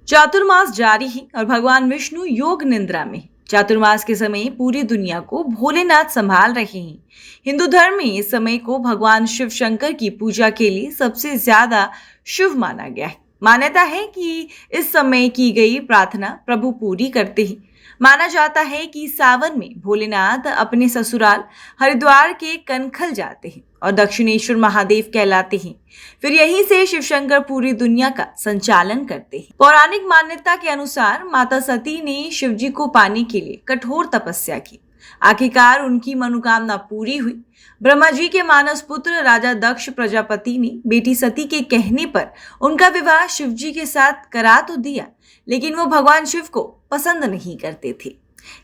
चातुर्मास जारी है और भगवान विष्णु योग निद्रा में है। चातुर्मास के समय पूरी दुनिया को भोलेनाथ संभाल रहे हैं। हिंदू धर्म में इस समय को भगवान शिव शंकर की पूजा के लिए सबसे ज्यादा शुभ माना गया है। मान्यता है कि इस समय की गई प्रार्थना प्रभु पूरी करते हैं। माना जाता है कि सावन में भोलेनाथ अपने ससुराल हरिद्वार के कनखल जाते हैं और दक्षिणेश्वर महादेव कहलाते हैं। फिर यहीं से शिवशंकर पूरी दुनिया का संचालन करते हैं। पौराणिक मान्यता के अनुसार माता सती ने शिवजी को पाने के लिए कठोर तपस्या की। आखिरकार उनकी मनोकामना पूरी हुई। ब्रह्मा जी के मानस पुत्र राजा दक्ष प्रजापति ने बेटी सती के कहने पर उनका विवाह शिवजी के साथ करा तो दिया, लेकिन वो भगवान शिव को पसंद नहीं करते थे।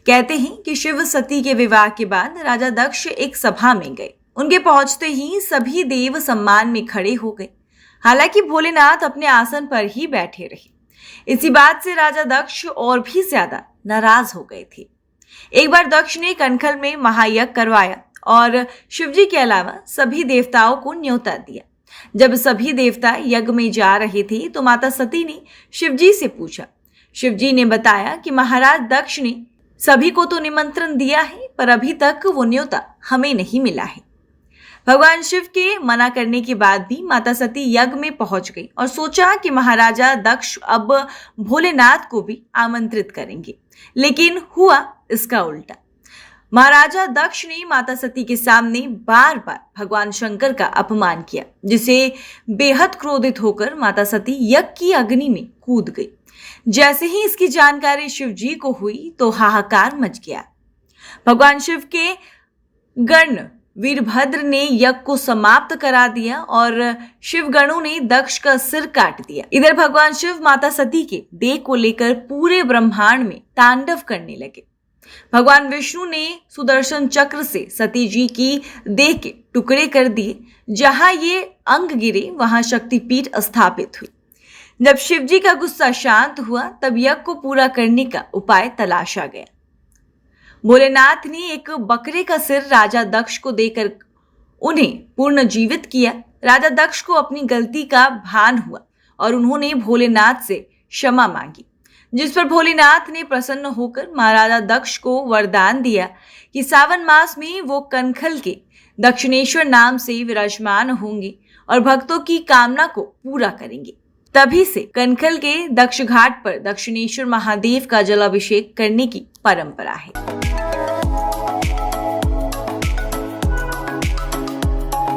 कहते हैं कि शिव सती के विवाह के बाद राजा दक्ष एक सभा में गए। उनके पहुंचते ही सभी देव सम्मान में खड़े हो गए। हालांकि भोलेनाथ अपने आसन पर ही बैठे रहे। इसी बात से राजा दक्ष और भी ज्यादा नाराज हो गए थे। एक बार दक्ष ने कनखल में महायज्ञ करवाया और शिवजी के अलावा सभी देवताओं को न्योता दिया। जब सभी देवता यज्ञ में जा रहे थे तो माता सती ने शिवजी से पूछा। शिवजी ने बताया कि महाराज दक्ष ने सभी को तो निमंत्रण दिया है, पर अभी तक वो न्योता हमें नहीं मिला है। भगवान शिव के मना करने के बाद भी माता सती यज्ञ में पहुंच गई और सोचा कि महाराजा दक्ष अब भोलेनाथ को भी आमंत्रित करेंगे, लेकिन हुआ इसका उल्टा। महाराजा दक्ष ने माता सती के सामने बार बार भगवान शंकर का अपमान किया, जिसे बेहद क्रोधित होकर माता सती यज्ञ की अग्नि में कूद गई। जैसे ही इसकी जानकारी शिव जी को हुई तो हाहाकार मच गया। भगवान शिव के गण वीरभद्र ने यज्ञ को समाप्त करा दिया और शिवगणों ने दक्ष का सिर काट दिया। इधर भगवान शिव माता सती के देह को लेकर पूरे ब्रह्मांड में तांडव करने लगे। भगवान विष्णु ने सुदर्शन चक्र से सती जी की देह के टुकड़े कर दिए। जहां ये अंग गिरे वहां शक्तिपीठ स्थापित हुई। जब शिवजी का गुस्सा शांत हुआ तब यज्ञ को पूरा करने का उपाय तलाशा गया। भोलेनाथ ने एक बकरे का सिर राजा दक्ष को देकर उन्हें पुनर्जीवित किया। राजा दक्ष को अपनी गलती का भान हुआ और उन्होंने भोलेनाथ से क्षमा मांगी, जिस पर भोलेनाथ ने प्रसन्न होकर महाराजा दक्ष को वरदान दिया कि सावन मास में वो कनखल के दक्षिणेश्वर नाम से विराजमान होंगे और भक्तों की कामना को पूरा करेंगे। तभी से कनखल के दक्ष घाट पर दक्षिणेश्वर महादेव का जलाभिषेक करने की परंपरा है।